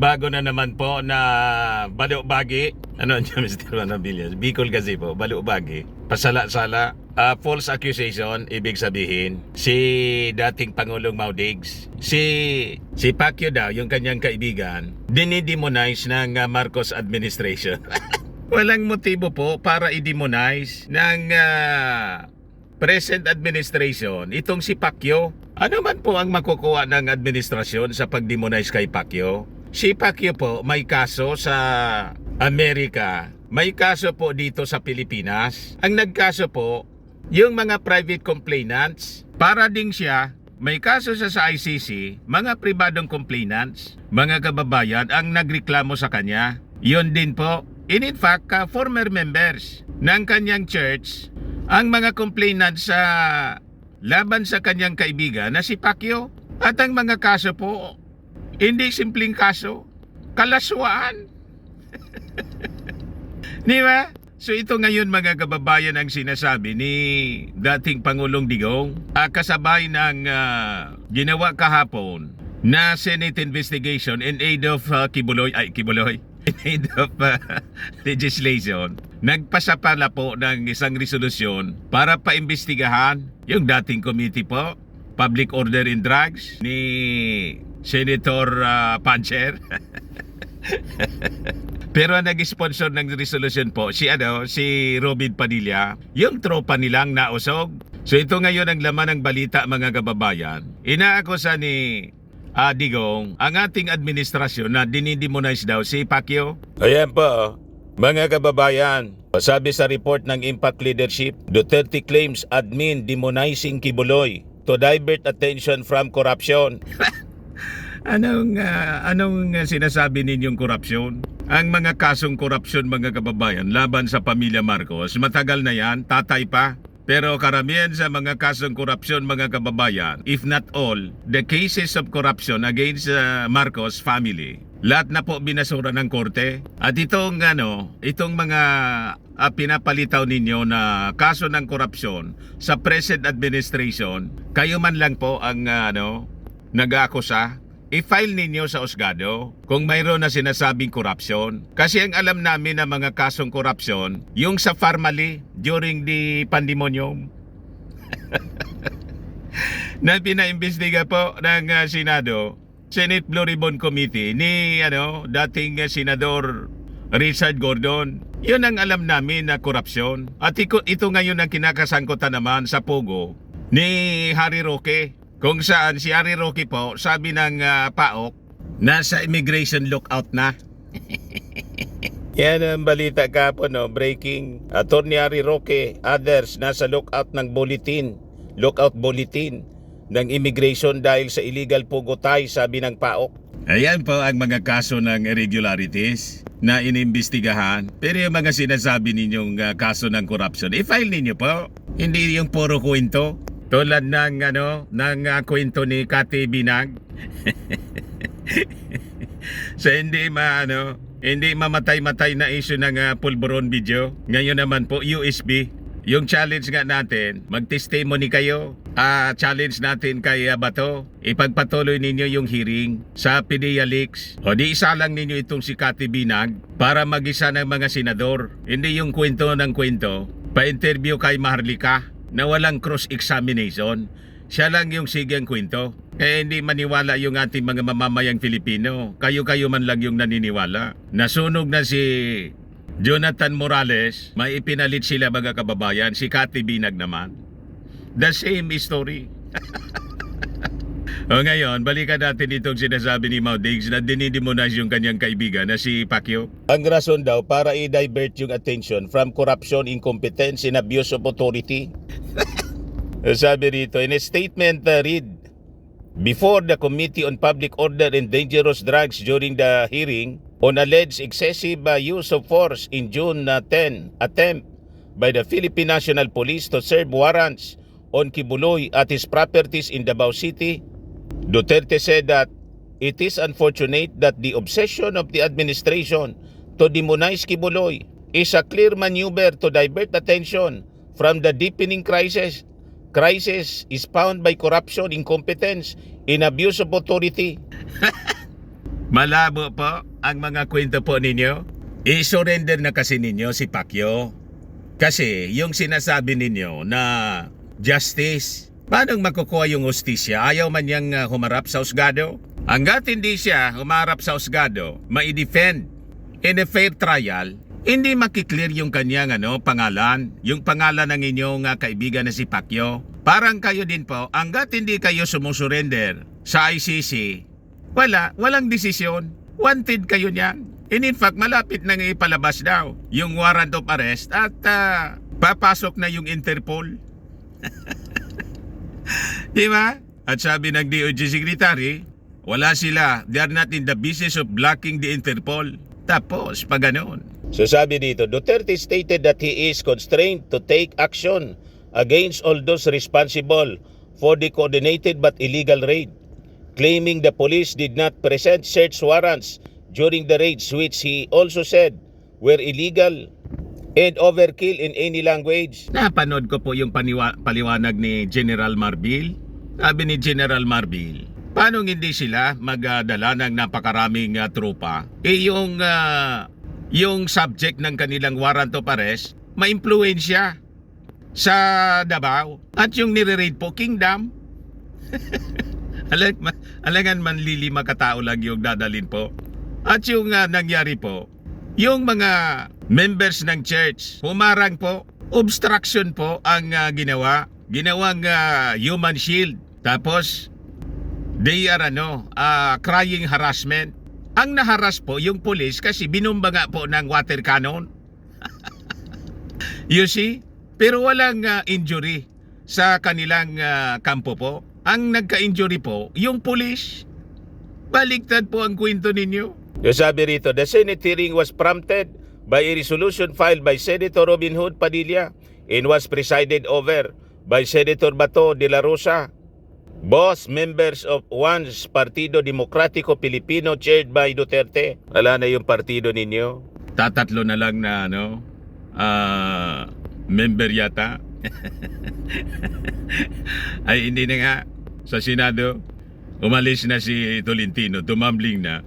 bago na naman po na balubagi. Ano niya, Mr. Manabillas? Bicol kasi po, balubagi. Pasala-sala. False accusation, ibig sabihin, si dating Pangulong Maudigs, si Pacquiao daw, yung kanyang kaibigan, dinidemonize ng Marcos administration. Walang motibo po para i-demonize ng present administration itong si Pacquiao. Ano man po ang makukuha ng administrasyon sa pag-demonize kay Pacquiao? Si Pacquiao po may kaso sa Amerika, may kaso po dito sa Pilipinas. Ang nagkaso po, yung mga private complainants, para ding siya, may kaso sa ICC, mga pribadong complainants, mga kababayan ang nagreklamo sa kanya. Yun din po, in fact, former members ng kanyang church, ang mga complainants sa laban sa kanyang kaibigan na si Pacquiao. At ang mga kaso po, hindi simpleng kaso, kalaswaan. Di ba? So ito ngayon mga kababayan ang sinasabi ni dating Pangulong Digong, kasabay ng ginawa kahapon na Senate investigation in aid of Kibuloy, in aid of legislation. Nagpasa pala po ng isang resolusyon para paimbestigahan yung dating committee po, Public Order in Drugs, ni Senator Pancher. Pero ang nag-sponsor ng resolution po, si Robin Padilla, yung tropa nilang nausog. So ito ngayon ang laman ng balita mga kababayan. Inaakusa ni Digong ang ating administrasyon na dinidemonize daw si Pacquiao. Ayan po, mga kababayan. Sabi sa report ng Impact Leadership, Duterte claims admin demonizing Kibuloy to divert attention from corruption. Anong sinasabi ninyong korupsyon? Ang mga kasong korupsyon mga kababayan laban sa pamilya Marcos, matagal na yan, tatay pa. Pero karamihan sa mga kasong korupsyon mga kababayan, if not all, the cases of corruption against Marcos family, lahat na po binasura ng korte. At itong mga pinapalitaw ninyo na kaso ng korupsyon sa present administration, kayo man lang po ang nag-aakusa. I-file ninyo sa Husgado kung mayroon na sinasabing korupsyon. Kasi ang alam namin na mga kasong korupsyon, yung sa Farmally during the pandemonium na pinaimbestiga po ng Senado, Senate Blue Ribbon Committee ni dating Senador Richard Gordon. Yun ang alam namin na korupsyon. At ito ngayon ang kinakasangkutan naman sa Pogo ni Harry Roque. Kung saan si Harry Roque po, sabi ng PAOK, nasa immigration lookout na. Yan ang balita kahapon, breaking. Attorney Harry Roque, others nasa lookout bulletin ng immigration dahil sa illegal pugotay, sabi ng PAOK. Ayan po ang mga kaso ng irregularities na inimbestigahan. Pero yung mga sinasabi ninyong kaso ng corruption, i-file ninyo po. Hindi yung puro kwento. Tulad ng kwento ni Cathy Binag. So hindi mamatay-matay na issue ng pulburon video. Ngayon naman po USB. Yung challenge nga natin, mag-testimony kayo. Challenge natin kay Bato. Ipagpatuloy ninyo yung hearing sa PDEA Leaks. O di isa lang ninyo itong si Cathy Binag para mag-isa ng mga senador. Hindi yung kwento ng kwento. Pa-interview kay Maharlika na walang cross-examination. Siya lang yung sigang kwento. Kaya hindi maniwala yung ating mga mamamayang Filipino. Kayo-kayo man lang yung naniniwala. Nasunog na si Jonathan Morales, may ipinalit sila mga kababayan. Si Cathy Binag naman. The same story. O ngayon, balikan natin itong sinasabi ni Maudigs na dinidemonize yung kanyang kaibigan na si Pacquiao. Ang rason daw para i-divert yung attention from corruption, incompetence, and abuse of authority. Sabi rito, in a statement read before the Committee on Public Order and Dangerous Drugs during the hearing on alleged excessive use of force in June 10 attempt by the Philippine National Police to serve warrants on Kibuloy at his properties in Davao City, Duterte said that it is unfortunate that the obsession of the administration to demonize Kibuloy is a clear maneuver to divert attention from the deepening crisis. Crisis is found by corruption, incompetence, and abuse of authority. Malabo po ang mga kwento po ninyo. I-surrender na kasi ninyo si Pacquiao. Kasi yung sinasabi ninyo na justice, paano makukuha yung hustisya? Ayaw man niyang humarap sa husgado? Hanggat hindi siya humarap sa husgado, ma-defend in a fair trial, hindi makiklear yung kanyang pangalan, yung pangalan ng inyong kaibigan na si Pacquiao. Parang kayo din po, hanggat hindi kayo sumusurrender sa ICC, walang desisyon. Wanted kayo niyan. And in fact, malapit nang ipalabas daw yung warrant of arrest at papasok na yung Interpol. Di ba? At sabi ng DOJ Secretary, wala sila. They are not in the business of blocking the Interpol. Tapos, pa ganon. So sabi dito, Duterte stated that he is constrained to take action against all those responsible for the coordinated but illegal raid, claiming the police did not present search warrants during the raids, which he also said were illegal and overkill in any language. Napanood ko po yung paliwanag ni General Marbil. Sabi ni General Marbil, paano hindi sila magdala ng napakaraming tropa? Yung subject ng kanilang warrant of arrest, ma-impluensya sa Davao. At yung nire-raid po, Kingdom. Alangan manlilima katao lang yung dadalin po. At yung nangyari po, yung mga members ng church, humarang po, obstruction po ang ginawang human shield. Tapos, they are crying harassment. Ang naharas po yung police kasi binomba nga po ng water cannon. You see? Pero walang injury sa kanilang kampo po. Ang nagka-injury po, yung police. Baliktad po ang kwento ninyo. Yung sabi rito, the Senate hearing was prompted by a resolution filed by Senator Robin Hood Padilla and was presided over by Senator Bato de la Rosa, both members of one's Partido Demokratiko Pilipino chaired by Duterte. Wala na yung partido ninyo. Tatatlo na lang na member yata. Ay hindi na nga. Sa Senado, umalis na si Tolentino, tumambling na.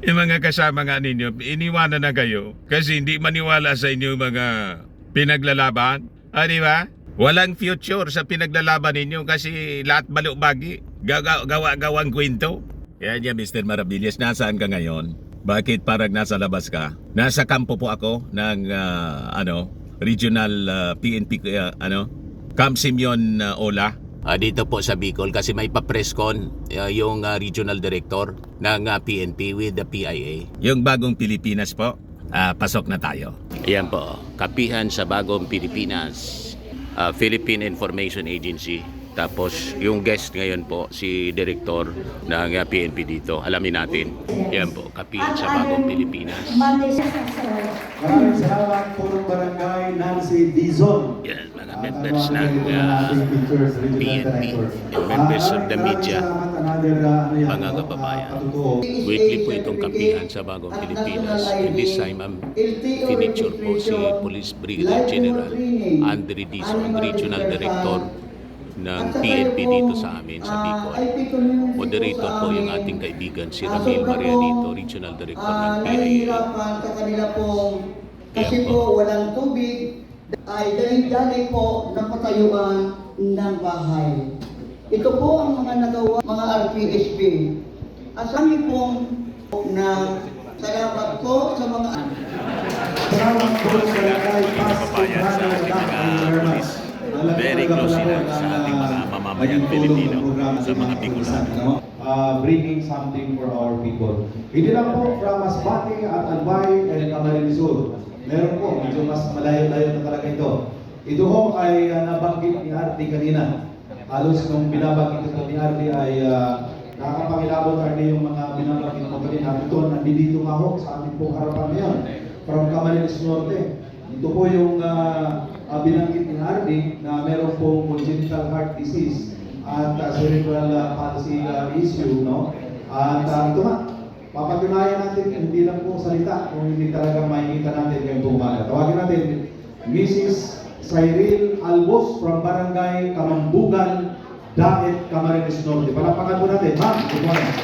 Yung mga kasama nga ninyo, iniwanan na kayo kasi hindi maniwala sa inyo mga pinaglalaban. Di ba? Walang future sa pinaglalaban ninyo kasi lahat balubagi, gawa-gawang kwento. Kaya niya, Mr. Maravillas, nasaan ka ngayon? Bakit parang nasa labas ka? Nasa kampo po ako ng regional PNP Camp Simeon Ola. Dito po sa Bicol kasi may pa-presscon yung regional director ng PNP with the PIA. Yung Bagong Pilipinas po, pasok na tayo. Ayan po, kapihan sa Bagong Pilipinas, Philippine Information Agency. Tapos yung guest ngayon po, si director ng PNP dito. Alamin natin. Ayan po, kapihan sa Bagong Pilipinas. Maraming salamat po ng Barangay Nancy Dizon. Yan, mga members ng PNP and members of the media, mga kababayan. Weekly po itong kapihan sa Bagong Pilipinas. And this time, finicture po si Police Brigadier General Andre Dizon, Regional Director ng PNP dito sa amin sa Bicol. Moderator po yung ating kaibigan si Ramil Marianito, Regional Director ng PIA. Nahihirapan sa kanila pong kasi po walang tubig ay dahil po ng patayuan ng bahay. Ito po ang mga nagawa mga RPSB. Asamin pong na salamat po sa mga Salamat po sa Barangay Kababayan sa ating mga police. Very close sila sa ating mga mamamayang Pilipino, sa mga Bicolano. Bringing something for our people. Hindi lang po from Masbate at Albay and Camarines Sur. Meron po, medyo mas malayo-layo na talaga ito. Ito ho ay nabanggit ni Artie kanina. Halos nung binabanggit ito ni Artie ay nakakapangilabot Artie yung mga binabanggit mo kanina. Ito, nandito nga ho sa ating pong harapan ngayon. From Camarines Norte. Ito po yung binanggit ni Artie na meron pong congenital heart disease at cerebral palsy issue, no? At ito nga, papatunayan natin, hindi lang po salita, kung hindi talaga makikita natin ngayong bumaga. Tawagin natin, Mrs. Cyril Albos from Barangay Kamambugan, Daet Camarines Norte. Palakpakan po natin. Ma'am, good morning.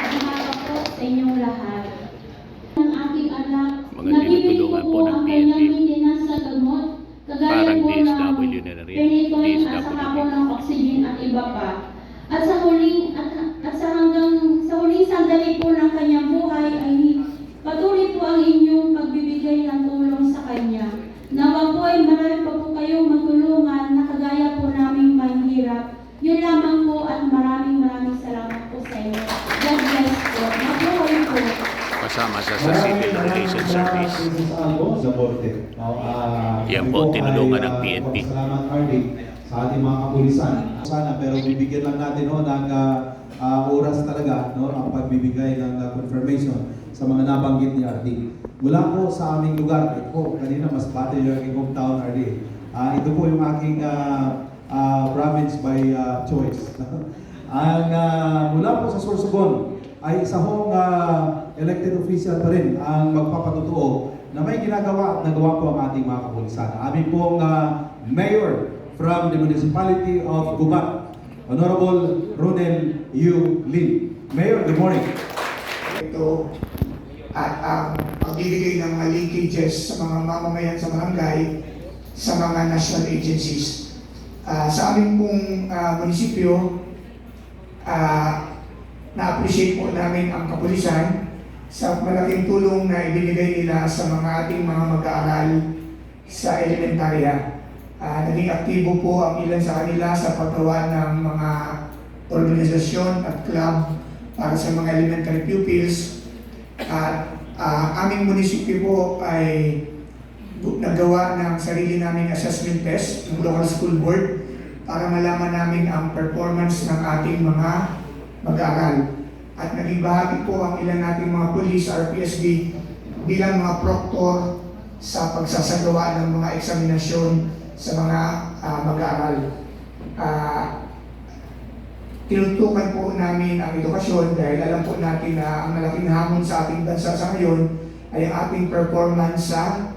Umaga po sa inyong lahat. Ang aking anak, Mga nabibili ko tinutulungan po po ng ang PNP. kanyang maintenance sa gamot. Kagaya Parang po ng DSWD na rin. Peniton at DSWD. saka po ng oxygen at iba pa. At sa huling sandali po ng kanyang buhay ay patuloy po ang inyong pagbibigay ng tulong sa kanya. Nawa po ay marami pa po kayong magtulungan na kagaya po naming mahirap. Yun lamang po at maraming salamat po sa inyo. God bless po. Mabuhay po. Kasama siya sa Civil Relations Service. Yan po, tinulungan ng PNP. Salamat, RD, sa ating mga kapulisan. Sana, pero bibigyan lang natin ng oras talaga ang pagbibigay ng confirmation sa mga nabanggit ni RD. Mula po sa aming lugar, ito po, kanina mas bate yung aking hometown, RD. Ito po yung aking province by choice. Mula po sa Sorsogon, ay isa hong elected official pa rin ang magpapatutuo na may ginagawa at nagawa po ang ating mga kapulisan. Amin pong mayor from the municipality of Gubat, Honorable Ronel Yu Lin. Mayor, good morning. Ito at ang pagbibigay ng mga linkages sa mga mamamayan sa barangay sa mga national agencies. Sa aming pong munisipyo, na-appreciate po namin ang kapulisan sa malaking tulong na ibinigay nila sa mga ating mga mag-aaral sa elementarya. Naging aktibo po ang ilan sa kanila sa paggawa ng mga organisasyon at club para sa mga elementary pupils. At aming munisipyo po ay nagawa ng sarili naming assessment test ng local school board para malaman namin ang performance ng ating mga mag-aaral. At naging bahagi po ang ilan nating mga police, RPSB, bilang mga proctor sa pagsasagawa ng mga eksaminasyon sa mga mag-aaral. Tinutukan po namin ang edukasyon dahil alam po natin na ang malaking hamon sa ating bansa sa ngayon ay ang ating performance sa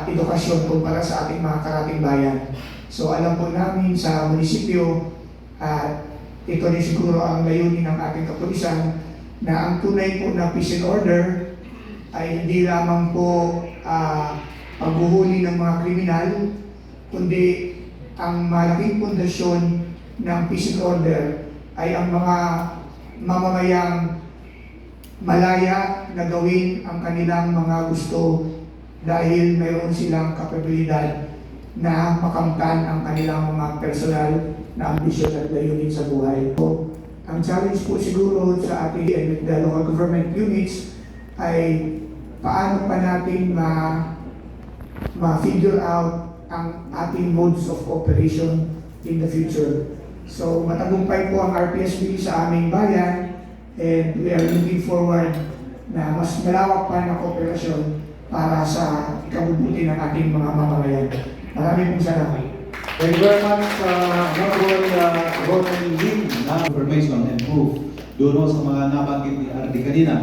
edukasyon kumpara sa ating mga karating bayan. So alam po namin sa munisipyo at ito rin siguro ang layunin ng ating kapulisan na ang tunay po na peace and order ay hindi lamang po paghuhuli ng mga kriminal, kundi ang malaking pundasyon ng peace and order ay ang mga mamamayang malaya na gawin ang kanilang mga gusto dahil mayroon silang kapabilidad na makamtan ang kanilang mga personal na ambisyon at layunin sa buhay. So, ang challenge po siguro sa ating and the local government units ay paano pa natin ma-figure out ang ating modes of operation in the future. So, matagumpay po ang RPSB sa aming bayan and we are looking forward na mas malawak pa na kooperasyon para sa ikabubuti ng ating mga mamamayan. Maraming pong salamat. Thank you very much, Honorable Ronel Lim, na information and proof doon sa mga nabanggit ni RD kanina.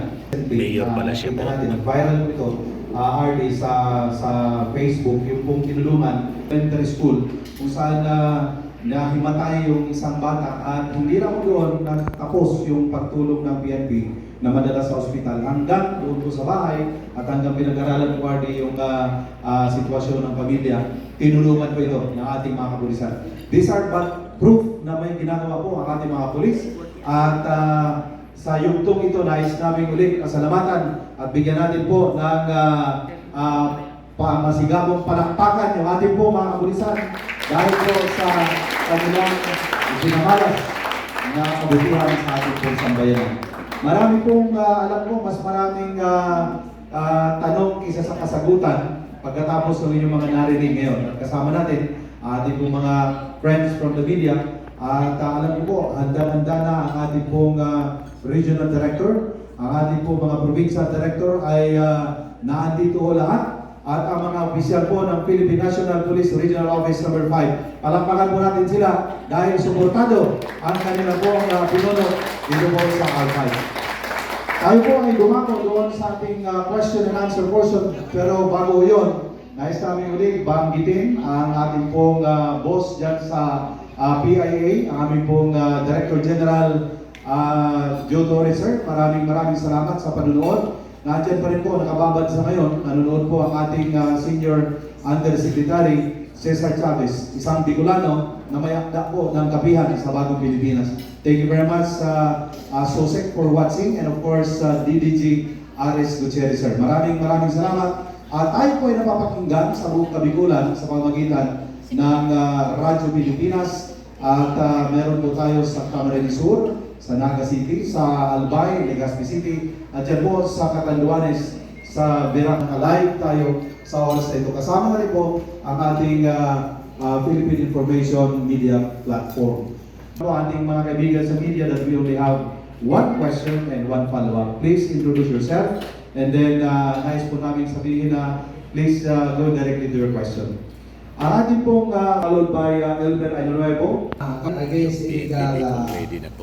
Mayor pala siya po. Nag-viral po ito, RD sa Facebook, yung pong tinulungan, elementary school, kung saan nahimatay yung isang bata at hindi lang doon natapos yung pagtulong ng PNP na madala sa ospital hanggang doon po sa bahay at hanggang pinag-aralan ni RD yung sitwasyon ng pamilya. Tinulungan po ito ng ating mga kapulisan. These are but proof na may ginagawa po ang ating mga pulis at sa yugtong ito nais namin ulit pasalamatan at bigyan natin po ng masigabong palakpakan yung ating po mga kapulisan dahil po sa kanilang pinamalas na kabutihan sa ating po sambayanan. Marami pong alam ko mas maraming tanong isa sa kasagutan pagkatapos ng inyong mga narinig ngayon. At kasama natin ating pong mga friends from the media at alam ko po, handa-handa na ang ating pong regional director, ang ating pong mga provincial director ay naandito ho lahat at ang mga opisyal po ng Philippine National Police Regional Office number 5. Palakpakan po natin sila dahil suportado ang kanila pong pinuno dito po sa R5. Tayo po ay dumako doon sa ating question and answer portion, pero bago yun, nais namin ulit banggitin ang ating pong boss dyan sa PIA, ang aming pong Director General Joe Torres, sir. Maraming salamat sa panunood. Nandiyan pa rin po, nakababad sa ngayon, nanonood po ang ating Senior Undersecretary Cesar Chavez, isang Bicolano na may akda po ng kapihan sa Bagong Pilipinas. Thank you very much, Sosek, for watching, and of course, DDG Ares Gutierrez, sir. Maraming salamat. At tayo po ay napapakinggan sa buong Kabikulan sa pamamagitan ng Radyo Pilipinas. At meron po tayo sa Camarines Sur, sa Naga City, sa Albay, Legazpi City, at dyan po sa Catanduanes, sa Veracruz. Live tayo sa oras na ito. Kasama na rin po ang ating Philippine Information Media Platform. So, ating mga kaibigan sa media that we only have one question and one follow-up. Please introduce yourself, and then nais po namin sabihin na please go directly to your question. Ang ating pong followed by Elmer Aynuevo. Against illegal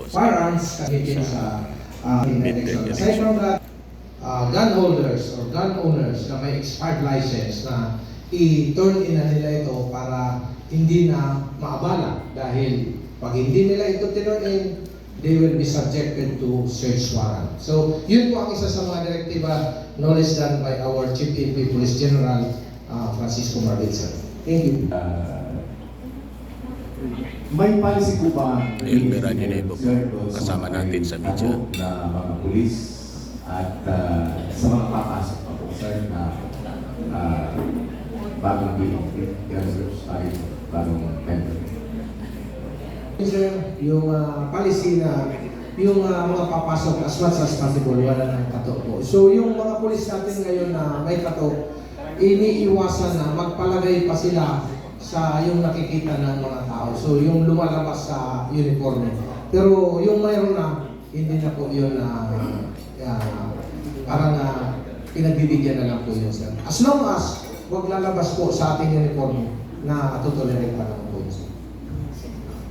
firearms against sa election. Aside from that, gun holders or gun owners na may expired license na i-turn in na nila ito para hindi na maabala dahil pag hindi nila ito turn in, they will be subjected to search warrant. So, yun po ang isa sa mga direktiba knowledge done by our Chief PNP Police General Francisco Marbitza. Thank you. May policy po ba Elmer Aynuevo po, kasama natin sa media. na mga pulis at sa mga papasok pa po, sir, na bagong gansos ay bagong member? Sir, yung policy na yung mga papasok as much as possible, wala ng kato po. So yung mga pulis natin ngayon na may kato, iniiwasan na magpalagay pa sila sa yung nakikita ng mga tao. So yung lumalabas sa uniforme. Pero yung mayroon na, hindi na po yun parang pinagbibigyan na lang po yun, sir. As long as wag lalabas po sa ating uniforme na tutuloy pa naman po yun, sir.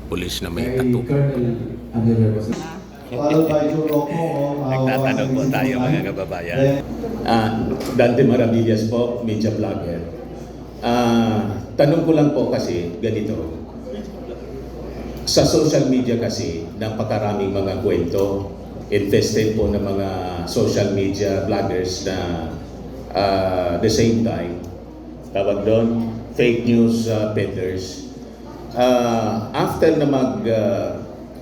Pulis na may Kay tattoo. Colonel Aynuevo, sir. Followed by Joe Rocco. Nagtatanong po tayo mga kababayan. Dante Maravillas po, media vlogger. Tanong ko lang po kasi ganito. Sa social media kasi, napakaraming mga kwento. Infested po ng mga social media vloggers na the same time, tawag doon, fake news peddlers. After na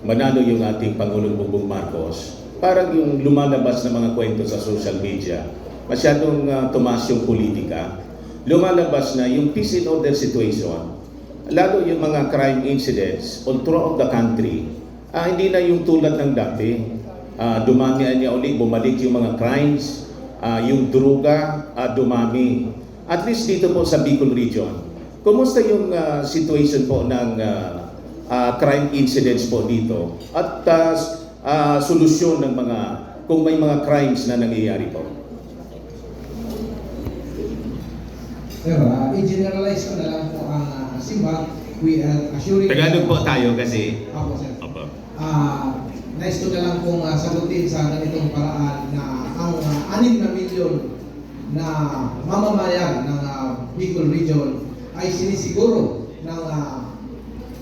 manalo yung ating Pangulong Bongbong Marcos, parang yung lumalabas na mga kwento sa social media, masyadong tumaas yung politika. Lumalabas na yung peace and order situation, lalo yung mga crime incidents all throughout the country, hindi na yung tulad ng dati. Dumami niya ulit, bumalik yung mga crimes, yung droga, dumami. At least dito po sa Bicol region. Kumusta yung situation po ng crime incidents po dito at solusyon ng mga kung may mga crimes na nangyayari po? Pero i-generalize ko na lang po ang SIMBA. We are assuring... Tagalog po tayo kasi. Opo, sir. Opo. Nais ko na lang pong sagutin sa ganitong paraan na ang 6 na milyon na mamamayan ng Bicol Region ay sinisiguro ng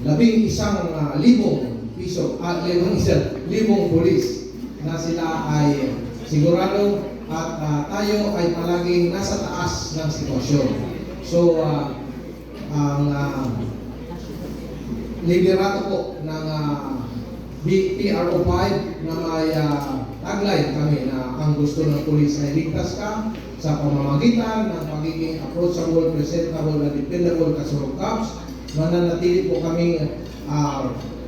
11,000 piso at 11,000 pulis na sila ay sigurado at tayo ay palaging nasa taas ng sitwasyon. So, ang liderato po ng PRO5 na may tagline kami na ang gusto ng pulis ay ligtas ka sa pamamagitan ng pagiging approachable, presentable, at dependable kasurong cops. Mananatili po kaming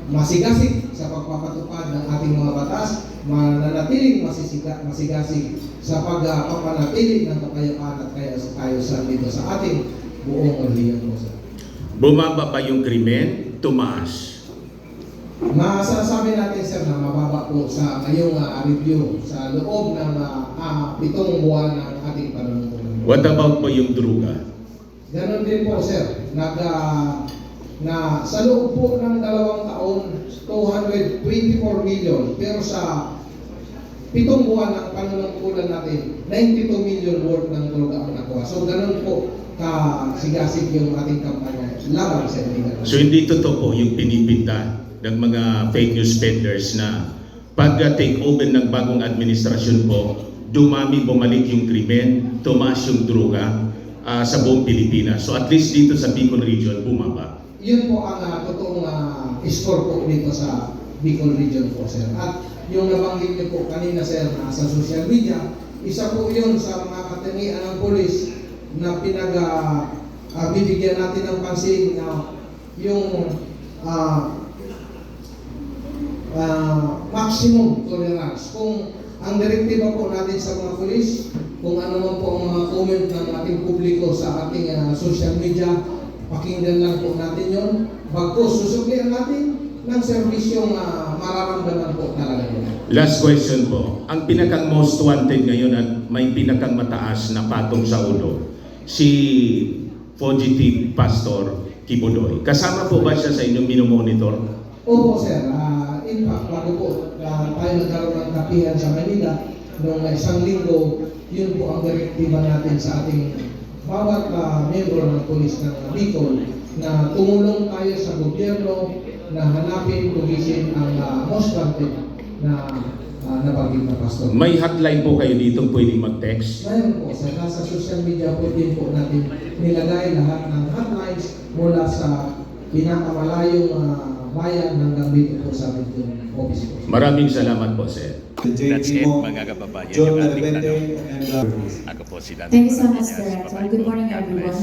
masigasig sa pagpapatupad ng ating mga batas, mananatiling masigasig sa pagpapanatili ng kapayapaan at kaayusan dito sa ating buong rehiyon po, sir. Bumaba pa yung krimen, tumaas. Masasabi natin, sir, na mababa po sa ngayong review sa loob ng 7 buwan ng ating panunungkulan. What about po yung droga? Ganon din po, sir. Na sa loob po ng 2 taon, 224 million. Pero sa 7 buwan ng panunungkulan natin, 92 million worth ng droga ang nakuha. So ganun po kasigasig yung ating kampanya laban sa illegal. So hindi totoo po yung pinipinta ng mga fake news peddlers na pag-take over ng bagong administrasyon po, bumalik yung krimen, tumaas yung droga sa buong Pilipinas. So at least dito sa Bicol Region, bumaba. Yun po ang totoong score po dito sa Bicol Region po, sir. At yung nabanggit niyo po kanina, sir, sa social media, isa po yun sa mga katangian ng polis na bibigyan natin ng pansin na yung maximum tolerance. Kung ang direktiba po natin sa mga polis, kung ano man po ang mga comment ng ating publiko sa ating social media, pakinggan lang po natin yun. Bagkus, susuklian natin ng serbisyong mararamdaman po talaga yun. Last question po. Ang pinakang most wanted ngayon at may pinakang mataas na patong sa ulo, si Fugitive Pastor Kibuloy. Kasama po ba siya sa inyong minomonitor? Opo, sir. In fact, bago po tayo nagkaroon ng kapihan sa Manila, noong isang linggo, yun po ang direktiba natin sa ating bawat membro ng pulis ng Bicol na tumulong tayo sa gobyerno na hanapin, tugisin ang most wanted na nabanggit na pastor. May hotline po kayo dito pwedeng mag-text? Ngayon po, sa nasa social media po din po natin nilagay lahat ng hotlines mula sa pinakamalayong bayan hanggang dito po sa ating office po. Maraming salamat po, sir. That's it, mga kababayan. John Yung ating Narvete tanong. and Ako po si Dan. Thank you so much, Director. Good morning, everyone.